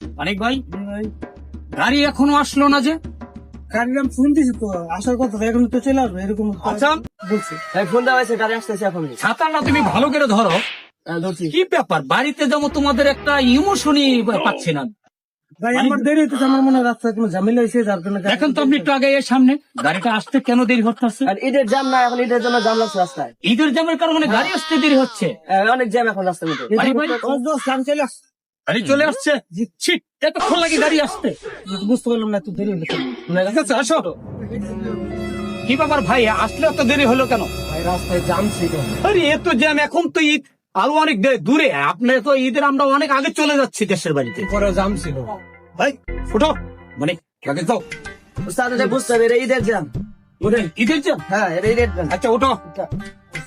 অনেক ভাই গাড়ি এখনো আসলো না যে? গাড়ির আমি ফোন দিছি তো, আসার কথা তো, এখন তো চলে আসবে এরকম আচ্ছা বলছে। ফোন দেওয়া হয়েছে, গাড়ি আসতেছে এখন। ছাতাটা তুমি ভালো করে ধরো। ধরছি। কি ব্যাপার, বাড়িতে যাবো তোমাদের একটা ইমোশনই পাচ্ছি না। ভাই আমার দেরি হইতেছে, আমার মনে হয় রাস্তায় কোনো ঝামেলা হয়েছে, যার জন্য এখন তো আপনি একটু আগে এর সামনে গাড়িটা আসতে কেন দেরি হচ্ছে? আর ঈদের জ্যাম না, এখন ঈদের জন্য জ্যাম লাগছে রাস্তায়। ঈদের জ্যামের কারণে গাড়ি আসতে দেরি হচ্ছে। অনেক জ্যাম এখন রাস্তার মধ্যে। ভাই, ভাই, আমি চলে আসছি। গাড়ি চলে আসছে। ছি, এতক্ষণ লাগে গাড়ি আসতে। বুঝতে পারলাম না, একটু দেরি হলো। ঠিক আছে, আসো। কি ব্যাপার ভাই, আসলে এত দেরি হলো কেন? ভাই রাস্তায় জ্যাম ছিল। আরে এত জ্যাম, এখন তো ঈদ আরো অনেক দূরে। আপনি তো ঈদের আমরা অনেক আগে চলে যাচ্ছি দেশের বাড়িতে। পরে জাম ছিল। ভাই ফুটো, মানে আগে যাও। উস্তাদ এটা বুঝতে হবে, এটা ঈদের জ্যাম। ওঠেন, ঈদের জ্যাম। হ্যাঁ, এটা ঈদের জ্যাম। আচ্ছা ওঠো,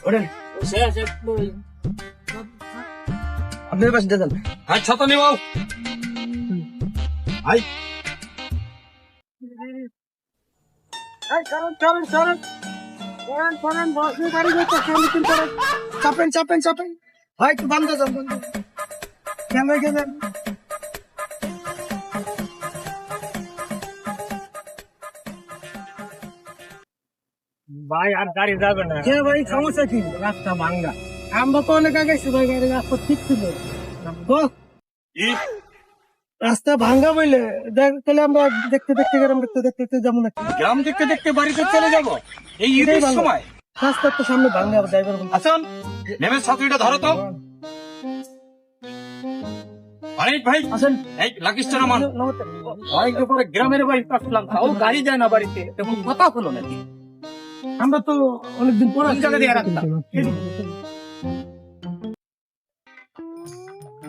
ওঠেন। আপনার পাশে যান। আর ছাতা নিবাও। ভাই চাপেন চাপেন চাপেন, ভাই একটু বান্ধ যান, কেন গেলেন? ভাই আর গাড়ি যাবে না, কে ভাই, সমস্যা কি? রাস্তা ভাঙ্গা। আমরা তো অনেক আগে এসেছি ভাই, গাড়ি রাস্তা ঠিক ছিল তো। রাস্তা ভাঙ্গা বইলে তাহলে আমরা দেখতে দেখতে গেলাম, দেখতে দেখতে যাবো না। গ্রাম দেখতে দেখতে বাড়িতে চলে যাব এই ঈদের এটাই ভালো। সময়। রাস্তার তো সামনে ভাঙ্গা, ড্রাইভার আসুন, নেমে ছাত্রীটা ধরো তো। অনেক ভাই আসেন। এই লাকিস্টার আমার অনেক পরে গ্রামের বাড়িতে আসলাম, তাও গাড়ি যায় না বাড়িতে, তেমন কথা হলো নাকি? আমরা তো অনেকদিন পর কোন জায়গা দিয়ে রাখলাম?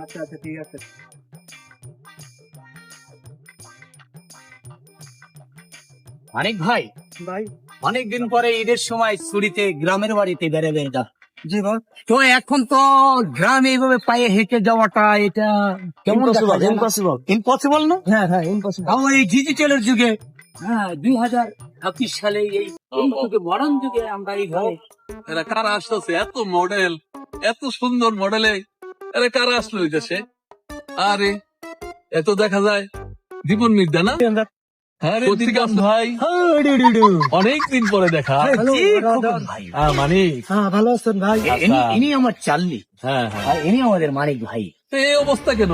আচ্ছা আচ্ছা ঠিক আছে। অনেক ভাই ভাই। অনেকদিন পরে ঈদের সময় ছুটিতে গ্রামের বাড়িতে বেড়াবে যা। জি ভাই, তো এখন তো গ্রামে এইভাবে পায়ে হেঁটে যাওয়াটা এটা কেমন ইম্পসিবল। ইম্পসিবল না? হ্যাঁ হ্যাঁ, ইম্পসিবল। তাও এই ডিজিটালের যুগে, হ্যাঁ 2026 সালে এই মডার্ন যুগে আমরা এইভাবে এরা কারা আসতেছে, এত মডেল, এত সুন্দর মডেলে এরা কারা আসলো ওই দেশে? আরে এত দেখা যায় জীবন মির্জা না? আরে দীপন ভাই, অনেকদিন পরে দেখা। জি, খোকন ভাই। মানে হ্যাঁ, ভালো আছেন ভাই? ইনি আমার চাল্লি, হ্যাঁ আর ইনি আমাদের মানিক ভাই। তো এই অবস্থা কেন?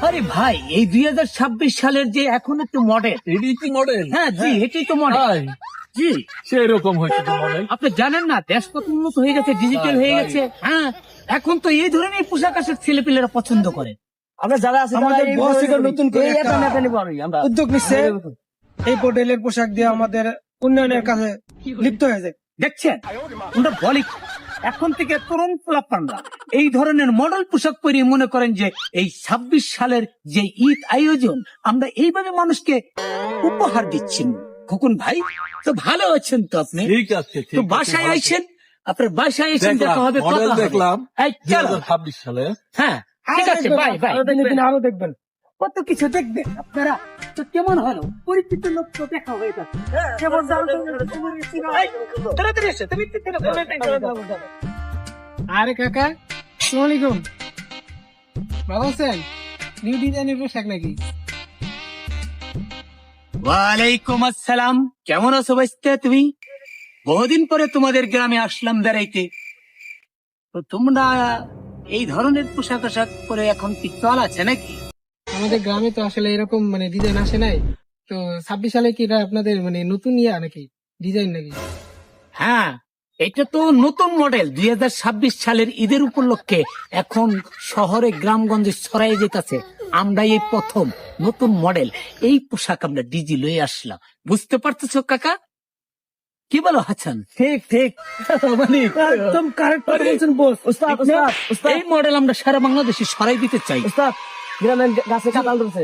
আরে ভাই, এই 2026 সালের যে এখন একটু মডেল, এটি কি মডেল? হ্যাঁ জি, এটাই তো মডেল। জি, সেরকম হয়েছে তো মডেল। আপনি জানেন না দেশ কত উন্নত হয়ে গেছে, ডিজিটাল হয়ে গেছে। হ্যাঁ, এখন তো এই ধরনের পোশাক আশাক ছেলেপিলেরা পছন্দ করে। আমরা যারা আছি আমাদের boss এবার নতুন করে একটা আমরা উদ্যোগ নিচ্ছে, এই মডেলের পোশাক দিয়ে আমাদের উন্নয়নের কাছে লিপ্ত হয়ে যায়। দেখছেন, আমরা বলি এখন থেকে তরুণ পোলাপানরা এই ধরনের মডেল পোশাক পরে মনে করেন যে এই 26 সালের যে ঈদ আয়োজন আমরা এইভাবে মানুষকে উপহার দিচ্ছি। খোকন ভাই, তো ভালো আছেন তো আপনি? ঠিক আছে, তো ঠিক বাসায় আছে। আইছেন, আপনার বাসায় এসে দেখলাম, দেখা হবে, মডেল কথা হবে। দেখলাম এই, চলো। 2026 সালে। হ্যাঁ ঠিক আছে, বাই বাই। আরো দিনে দিনে আরো দেখবেন। কত কিছু দেখবেন আপনারা। তো কেমন হলো, পরিচিত লোক তো দেখা হয়ে যাচ্ছে। কেমন যাও তো, এই, তাড়াতাড়ি এসো, তুমি আরে কাকা, আসসালামু আলাইকুম। ভালো আছেন? নিউ ডিজাইনের পোশাক নাকি? ওয়ালাইকুম আসসালাম। কেমন আছো বাইস্তে তুমি? বহুদিন পরে তোমাদের গ্রামে আসলাম বেড়াইতে। তো তোমরা এই ধরনের পোশাক আশাক পরে এখন কি চল আছে নাকি? আমাদের গ্রামে তো আসলে এরকম মানে ডিজাইন আসে নাই তো। 26 সালে কি এটা আপনাদের মানে নতুন নাকি ডিজাইন নাকি? হ্যাঁ, এটা তো নতুন মডেল। 2026 সালের ঈদের উপলক্ষে এখন শহরে গ্রামগঞ্জে ছড়াই যেতেছে। আমরা এই প্রথম নতুন মডেল এই পোশাক আমরা ডিজি লয়ে আসলাম। বুঝতে পারতেছো কাকা? কি বলো হাসান? ঠিক ঠিক। মানে একদম কারেক্ট কথা বলছেন বস। উস্তাদ উস্তাদ উস্তাদ এই মডেল আমরা সারা বাংলাদেশে ছড়াই দিতে চাই। উস্তাদ, গ্রামের গাছে কাঁঠাল ধরছে।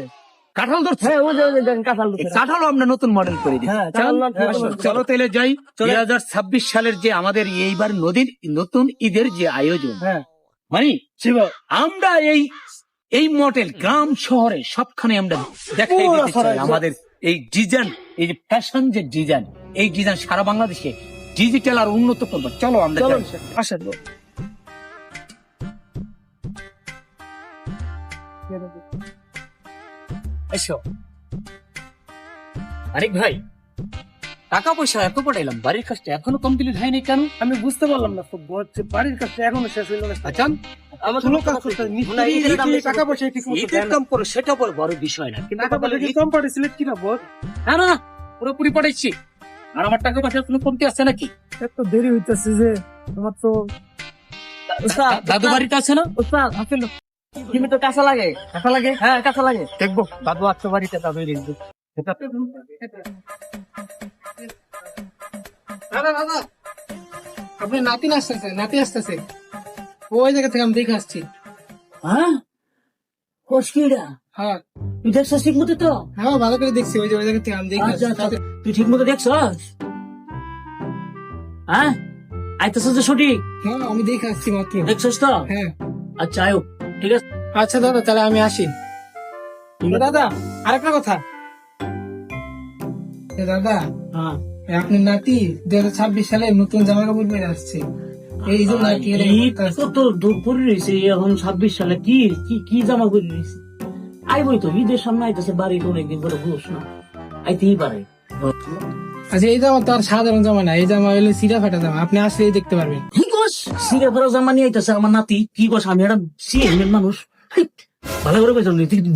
কাঁঠাল ধরছে, হ্যাঁ, ওই যে দেখেন কাঁঠাল এই ধরছে। কাঁঠালও আমরা নতুন মডেল করে দিই। হ্যাঁ, কাঁঠাল নতুন চলো তাহলে যাই। 2026 সালের যে আমাদের এইবার নতুন ঈদের যে আয়োজন, হ্যাঁ, মানে আমরা এই মডেল গ্রাম শহরে সবখানে আমরা দেখাই দিতে চাই। আমাদের এই ডিজাইন, এই যে ফ্যাশন যে ডিজাইন, এই ডিজাইন সারা বাংলাদেশে ডিজিটাল আর উন্নত করবো। চলো আমরা চলো যাই। আসেন। এসো। আরেক ভাই, টাকা পয়সা এত পাঠাইলাম, বাড়ির কাজটা এখনো কমপ্লিট হয়নি কেন? আমি বুঝতে পারলাম না তো, বাড়ির কাছে এখনো শেষ হইল না। আচ্ছা, কোনো কাজ করতে হবে, মিস্ত্রি টাকা পয়সা ঠিক মতো ঈদের দেয় না। কাম করে সেটা বড় বড় বিষয় না, কিন্তু টাকা পয়সা কি কম পাঠিয়েছিলেন কিনা বল? না না না, পুরোপুরি পাঠাইছি। আর আমার টাকা পয়সা কোনো কমতি আছে নাকি? এত দেরি হইতেছে যে তোমার তো। দাদু বাড়িতে আছে না? উস্তাদ আসেন কিন্তু তো কাঁচা লাগে। টাকা লাগে? হ্যাঁ কাঁচা লাগে। দেখবো দাদু আছে বাড়িতে, দাদু দেখবো। দাদা দাদা, আপনি নাতি আসতেছে, নাতি আসতেছে, ওই জায়গা থেকে আমি দেখে আসছি। হ্যাঁ কষ্টিরা হ্যাঁ তুই দেখছিস ঠিক মতো তো? হ্যাঁ ভালো করে দেখছি, ওই জায়গা থেকে আমি দেখে আচ্ছা, আসছি। আচ্ছা, তুই ঠিক মতো দেখছস? হ্যাঁ আইতেছস তো সঠিক হ্যাঁ আমি দেখে আসছি মাত্র। দেখছস তো? হ্যাঁ আচ্ছা আয়ো, ঠিক আছে। আচ্ছা দাদা, তাহলে আমি আসি। দাদা আরেকটা কথা, দাদা হ্যাঁ আপনার নাতি 2026 সালে নতুন জামা কাপড় পরে আসছে, এই জন্য আর কি এরকম ঈদ করতে আসছে। তো দূর করে রয়েছে এখন 26 সালে কি কি কি জামা করে রয়েছে? আইবই তো, ঈদের সামনে আইতেছে, বাড়িতে অনেকদিন করে ঘুষ না, আইতেই পারে। আচ্ছা এই জামা তো আর সাধারণ জামা না, এই জামা হলে সিরা ফাটা জামা, আপনি আসলেই দেখতে পারবেন। কি কস সিরে ভরা জামা নিয়ে আইতেছে আমার নাতি? কি কস? আমি একটা সিএমের মানুষ, হিট, ভালো করে কইছ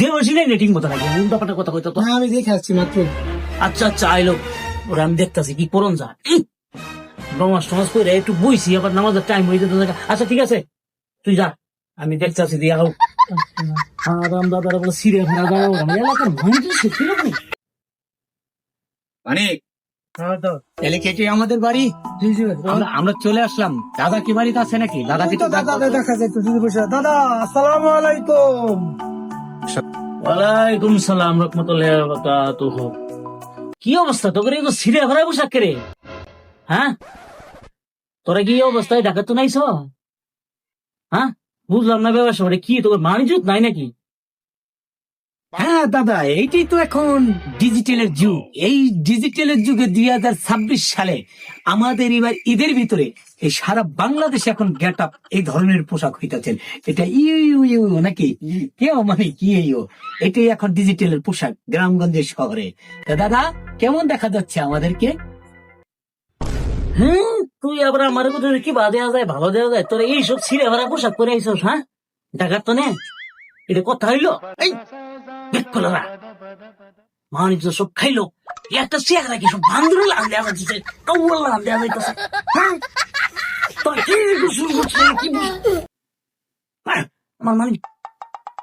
দেহ সিলাই নেই ঠিক মতো নাকি? উল্টা পাল্টা কথা কইতো তো। হ্যাঁ আমি দেখে আসছি মাত্র। আচ্ছা আচ্ছা আইলো, ওরা আমি দেখতেছি কি করন যা। নমাজ টমাজ করে একটু বইছি, আবার নামাজের টাইম হয়ে যেত। আচ্ছা ঠিক আছে, তুই যা, আমি দেখতেছি দিয়ে আও। আরাম দাদারা বলে সিরে ভরা যাও, আমি এলাকার মানুষ সত্যি লোক নেই। মানে হ্যাঁ তো তাহলে কেটে আমাদের বাড়ি, আমরা চলে আসলাম। দাদা কি বাড়িতে আছে নাকি? দাদা কি দাদা দেখা যায় তো দিদি বসে। দাদা আসসালামু আলাইকুম। ওয়ালাইকুম সালাম রহমতুল্লাহি ওয়া বারাকাতুহু। কি অবস্থা তোর? এই সিরে ভরা পোশাক রে, হ্যাঁ? তোরা কি অবস্থায় ঢাকা তো নাইছ? হ্যাঁ বুঝলাম না ব্যবসা কি তোর মানিজুত নাই নাকি? হ্যাঁ দাদা, এইটাই তো এখন ডিজিটালের যুগ। এই ডিজিটালের যুগে 2026 সালে আমাদের এবার ঈদের ভিতরে এই সারা বাংলাদেশে এখন গেট আপ এই ধরনের পোশাক হইতেছেন। এটা ইউ ইউ ইউ নাকি কেউ মানে কি ইউ, এটাই এখন ডিজিটালের পোশাক গ্রামগঞ্জের শহরে। তা দাদা কেমন দেখা যাচ্ছে আমাদেরকে? তুই আবার আমার কথা কি বা দেওয়া যায়, ভালো দেওয়া যায়? তোরা এইসব ছিঁড়ে ভরা পোশাক পরে আইসস, হ্যাঁ? ঢাকার তো নে, এটা কথা হইলো? এই বেককলরা মানিজ সব খাইলো, একটা চেয়ার রাখি সব বান্ধব লাভ দেওয়া যাচ্ছে, কৌল লাভ দেওয়া যাইতেছে। হ্যাঁ তোর কি শুরু করছিস? কি আমার মানে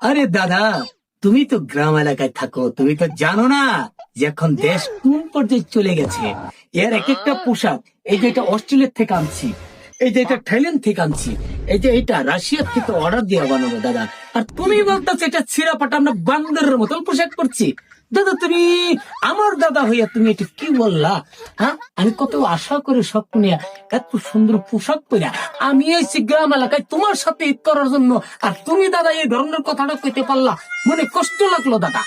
আরে দাদা, তুমি তো গ্রাম এলাকায় থাকো, তুমি তো জানো না যে এখন দেশ কোন পর্যায়ে চলে গেছে। এর এক একটা পোশাক, এই যে এটা অস্ট্রেলিয়া থেকে আনছি, এই যে এটা থাইল্যান্ড থেকে আনছি, এই যে এটা রাশিয়ার থেকে অর্ডার দিয়ে বানানো দাদা। আর তুমি বলতেছো এটা ছিঁড়া পাটা আমরা বান্দরের মতন পোশাক করছি। দাদা তুমি আমার দাদা হইয়া তুমি এটা কি বললা? হ্যাঁ, আমি কত আশা করে স্বপ্ন নিয়ে এত সুন্দর পোশাক পরে আমি এসেছি গ্রাম এলাকায় তোমার সাথে ঈদ করার জন্য, আর তুমি দাদা এই ধরনের কথাটা কইতে পারলা, মনে কষ্ট লাগলো দাদা।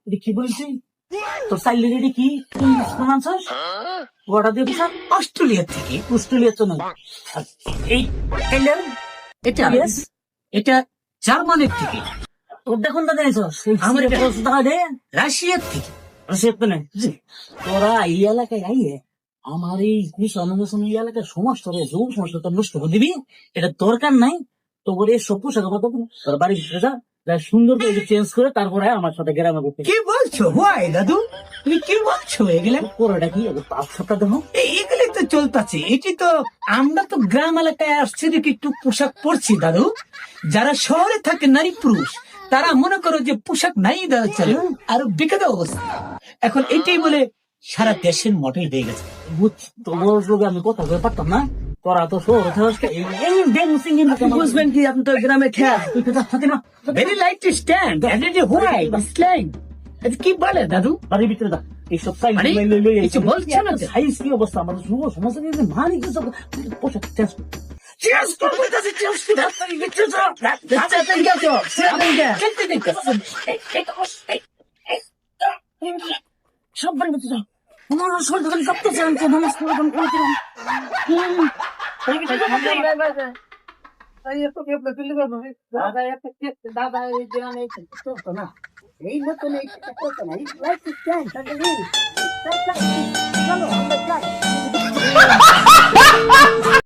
এটা কি বলছি? তোর চাইলে এটা কি তুই আনছস? অর্ডার দিয়ে দিস? অস্ট্রেলিয়া থেকে। অস্ট্রেলিয়া তো নয়, আর এই থাইল্যান্ড, এটা Yes. এটা জার্মানির থেকে, তোর দেখুন দাদা আইসস আমার এটা- দেখা দে রাশিয়ার থেকে। তোরা এই এলাকায় আইয়ে আমার এই অনুমোচন এই এলাকার সমস্ত যৌন সমস্যা নষ্ট করে দিবি, এটা দরকার নাই। তো বলে সব পোশাক মতো তোর বাড়ি যা, যা সুন্দর করে চেঞ্জ করে তারপরে আমার সাথে গ্রামে করতে। কি বলছো ভাই দাদু, তুমি কি বলছো? এগুলা পুরোটা কি পাঁচ সপ্তাহ দেখো এগুলি তো চলতেছে। এটি তো আমরা তো গ্রাম এলাকায় আসছি দেখি একটু পোশাক পরছি দাদু। যারা শহরে থাকে নারী পুরুষ তারা মনে করো যে পোশাক নাই দাদা, চলে আরো বিকৃত অবস্থা। এখন এটাই বলে সারা দেশের মডেল হয়ে গেছে। তোমার লোক আমি কথা বলতে পারতাম না, তোরা তো শহরে বুঝবেন কি? আপনি তো গ্রামে খেয়াল তুই তো থাকে না, very light stand why slang. কি বলে দাদু? বাড়ির ভিতরে দা এইসব সাইজ মানে কিছু বলছে না তো? সাইজ কি অবস্থা আমাদের যুব সমাজে মানি কিছু পোশাক চেঞ্জ সব বাড়ি ভিতরে যাও। আমার শরীর ধরে কাঁপতেছে, আমি তো নমস্কার দাদা এই গ্রামে চলতো না, এই নতুন এই চলতো না, এই